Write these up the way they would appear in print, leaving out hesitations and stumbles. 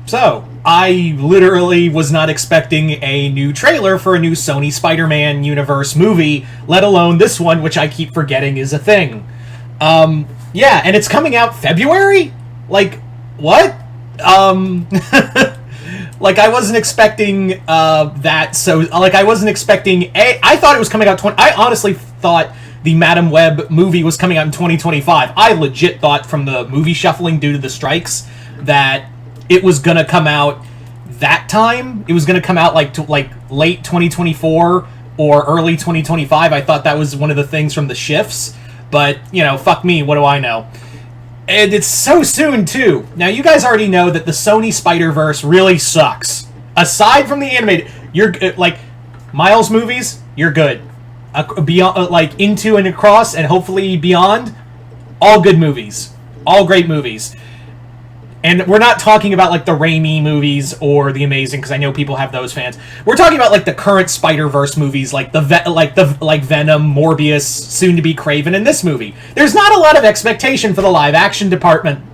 So, I literally was not expecting a new trailer for a new Sony Spider-Man universe movie, let alone this one, which I keep forgetting is a thing. Yeah, and it's coming out February? Like, what? Like, I wasn't expecting, that, so, like, I wasn't expecting, I thought it was coming out, I honestly thought the Madam Web movie was coming out in 2025. I legit thought from the movie shuffling due to the strikes that it was gonna come out that time. It was gonna come out like late 2024 or early 2025. I thought that was one of the things from the shifts, but you know, fuck me, what do I know? And it's so soon too. Now you guys already know that the Sony Spider-Verse really sucks. Aside from the animated, you're like Miles movies, you're good. Beyond, like Into and Across, and hopefully Beyond, all good movies, all great movies. And we're not talking about, like, the Raimi movies or the Amazing, because I know people have those fans. We're talking about, like, the current Spider-Verse movies, like like Venom, Morbius, soon-to-be Kraven, and this movie. There's not a lot of expectation for the live-action department.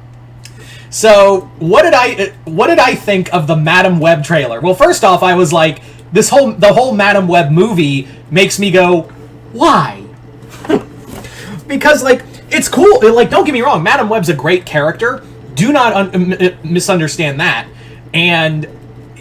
So, what did I think of the Madam Web trailer? Well, first off, I was like, the whole Madam Web movie makes me go, why? Because, like, it's cool. Like, don't get me wrong, Madam Web's a great character. Do not misunderstand that. And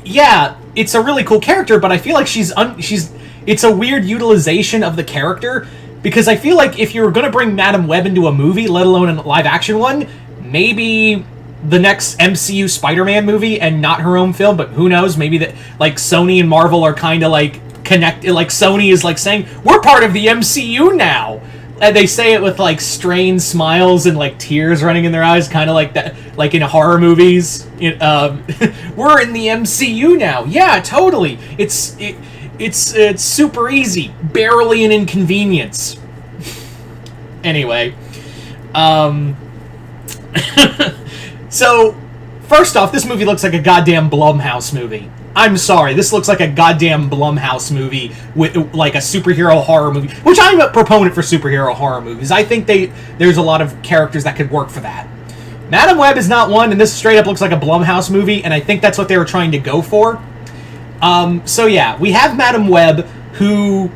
yeah, it's a really cool character, but I feel like it's a weird utilization of the character, because I feel like if you were going to bring Madam Web into a movie, let alone a live action one, maybe the next MCU Spider-Man movie and not her own film, but who knows, maybe that like Sony and Marvel are kind of like connected, like Sony is like saying, we're part of the MCU now. And they say it with, like, strained smiles and, like, tears running in their eyes, kind of like that, like in horror movies. We're in the MCU now. Yeah, totally. It's super easy. Barely an inconvenience. Anyway. So, first off, this movie looks like a goddamn Blumhouse movie. I'm sorry, this looks like a goddamn Blumhouse movie with like a superhero horror movie, which I'm a proponent for superhero horror movies. I think there's a lot of characters that could work for that. Madam Web is not one, and this straight up looks like a Blumhouse movie, and I think that's what they were trying to go for. So yeah, we have Madam Web, who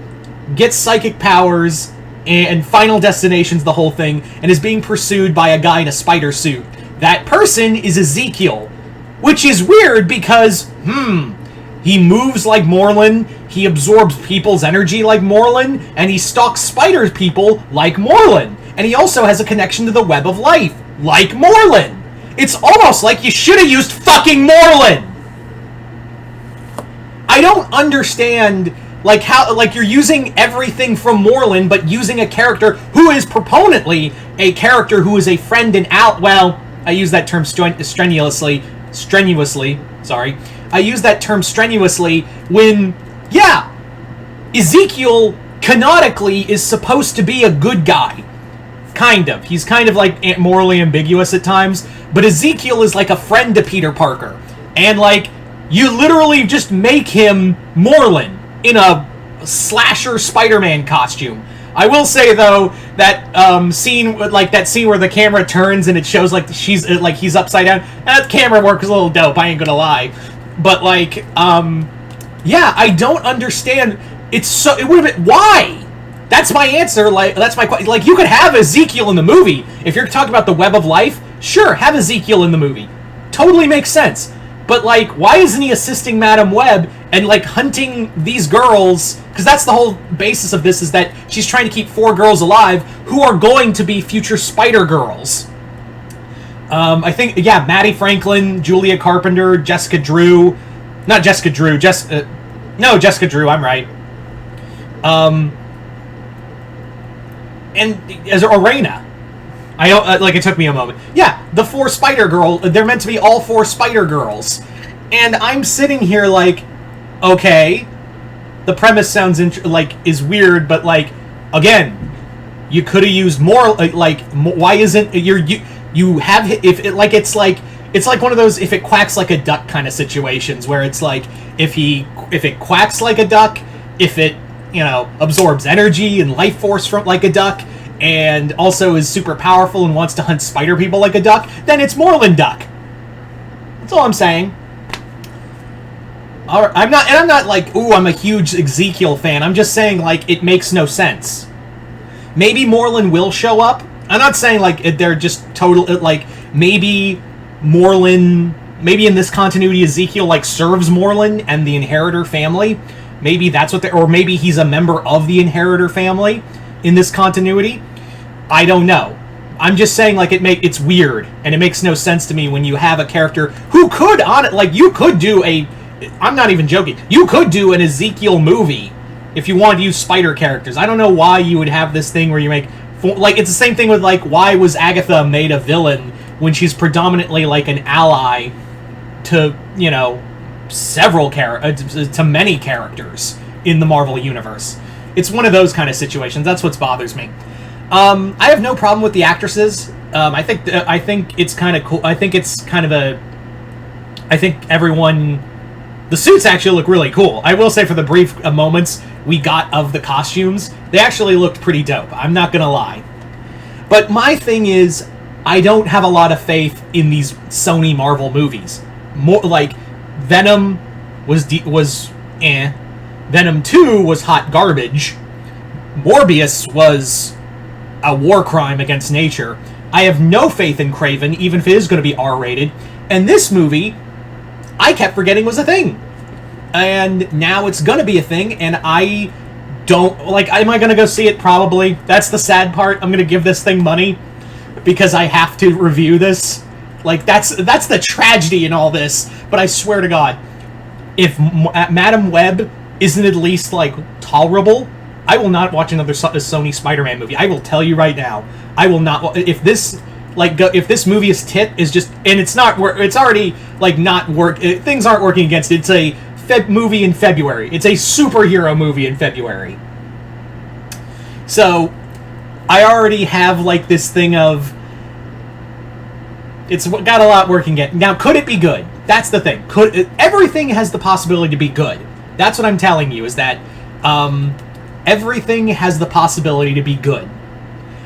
gets psychic powers and Final Destination's the whole thing, and is being pursued by a guy in a spider suit. That person is Ezekiel. Which is weird because, he moves like Morlun, he absorbs people's energy like Morlun, and he stalks spider people like Morlun. And he also has a connection to the Web of Life, like Morlun. It's almost like you should have used fucking Morlun! I don't understand, like, how, like, you're using everything from Morlun, but using a character who is proponently a character who is a friend and well, I use that term strenuously, sorry. I use that term strenuously when, yeah, Ezekiel canonically is supposed to be a good guy. Kind of. He's kind of like morally ambiguous at times, but Ezekiel is like a friend to Peter Parker. And like, you literally just make him Morlun in a slasher Spider-Man costume. I will say though that scene, like that scene where the camera turns and it shows like he's upside down. That camera work is a little dope. I ain't gonna lie, but like, yeah, I don't understand. It would have been why. That's my answer. Like that's my like you could have Ezekiel in the movie if you're talking about the Web of Life. Sure, have Ezekiel in the movie. Totally makes sense. But, like, why isn't he assisting Madam Web and, like, hunting these girls? Because that's the whole basis of this, is that she's trying to keep 4 girls alive who are going to be future Spider-Girls. I think, yeah, Maddie Franklin, Julia Carpenter, Jessica Drew. Not Jessica Drew, no, Jessica Drew, I'm right. And as Arena. I don't, like, it took me a moment. Yeah, the 4 Spider-Girls, they're meant to be all 4 Spider-Girls. And I'm sitting here like, okay, the premise sounds, is weird, but, like, again, you could have used more, like, why isn't, you have, if it, like, it's like one of those, if it quacks like a duck kind of situations, where it's like, if it quacks like a duck, if it, you know, absorbs energy and life force from, like a duck, and also is super powerful and wants to hunt spider people like a duck, then it's Morlun Duck. That's all I'm saying. I'm not like, ooh, I'm a huge Ezekiel fan. I'm just saying, like, it makes no sense. Maybe Morlun will show up. I'm not saying, like, they're just total, like, maybe Morlun, maybe in this continuity, Ezekiel, like, serves Morlun and the Inheritor family. Maybe that's what or maybe he's a member of the Inheritor family in this continuity. I don't know. I'm just saying, like, it's weird, and it makes no sense to me when you have a character who could, like, you could do I'm not even joking, you could do an Ezekiel movie if you wanted to use spider characters. I don't know why you would have this thing where you make, like, it's the same thing with, like, why was Agatha made a villain when she's predominantly, like, an ally to, you know, to many characters in the Marvel Universe. It's one of those kind of situations. That's what bothers me. I have no problem with the actresses. I think it's kind of cool. I think everyone, the suits actually look really cool. I will say, for the brief moments we got of the costumes, they actually looked pretty dope. I'm not gonna lie. But my thing is, I don't have a lot of faith in these Sony Marvel movies. More like Venom was eh. Venom 2 was hot garbage. Morbius was a war crime against nature. I have no faith in Kraven, even if it is going to be R-rated. And this movie, I kept forgetting was a thing. And now it's going to be a thing, and I don't, like, am I going to go see it? Probably. That's the sad part. I'm going to give this thing money because I have to review this. Like, that's the tragedy in all this. But I swear to God, if Madam Web isn't at least, like, tolerable, I will not watch another Sony Spider-Man movie. I will tell you right now, I will not. If this, like, if this movie is just, and it's not, it's already, like, not work. Things aren't working against it. It's a movie in February. It's a superhero movie in February. So, I already have, like, this thing of, it's got a lot working it. Now, could it be good? That's the thing. Everything has the possibility to be good. That's what I'm telling you, is that, everything has the possibility to be good.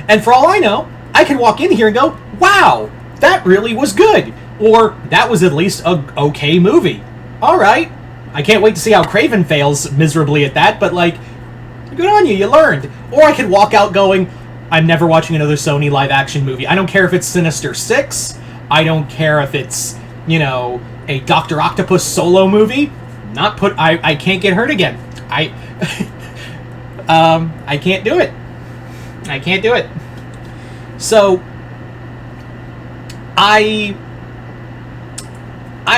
And for all I know, I can walk in here and go, wow, that really was good. Or, that was at least a okay movie. Alright. I can't wait to see how Kraven fails miserably at that, but, like, good on you, you learned. Or I could walk out going, I'm never watching another Sony live-action movie. I don't care if it's Sinister Six. I don't care if it's, you know, a Dr. Octopus solo movie. I can't get hurt again. I can't do it. I can't do it. So, I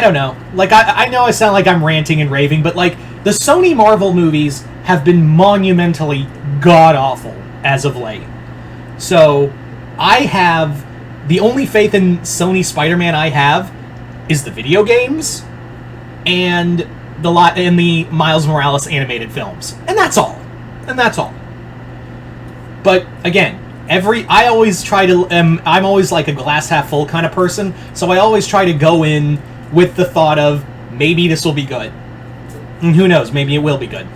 don't know. Like, I know I sound like I'm ranting and raving, but, like, the Sony Marvel movies have been monumentally god-awful as of late. So, the only faith in Sony Spider-Man I have is the video games and the Miles Morales animated films. And that's all. But, again, I'm always like a glass half full kind of person, so I always try to go in with the thought of, maybe this will be good. And who knows, maybe it will be good.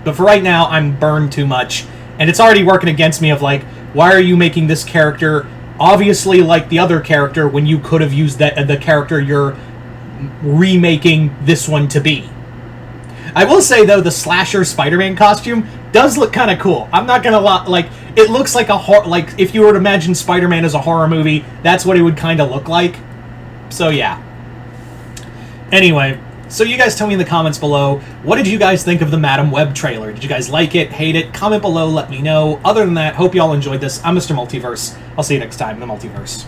But for right now, I'm burned too much, and it's already working against me of, like, why are you making this character obviously like the other character when you could have used the character you're remaking this one to be? I will say, though, the slasher Spider-Man costume does look kind of cool. I'm not gonna lie, like, it looks like like, if you were to imagine Spider-Man as a horror movie, that's what it would kind of look like. So, yeah. Anyway, so you guys tell me in the comments below, what did you guys think of the Madam Web trailer? Did you guys like it, hate it? Comment below, let me know. Other than that, hope you all enjoyed this. I'm Mr. Multiverse. I'll see you next time in the Multiverse.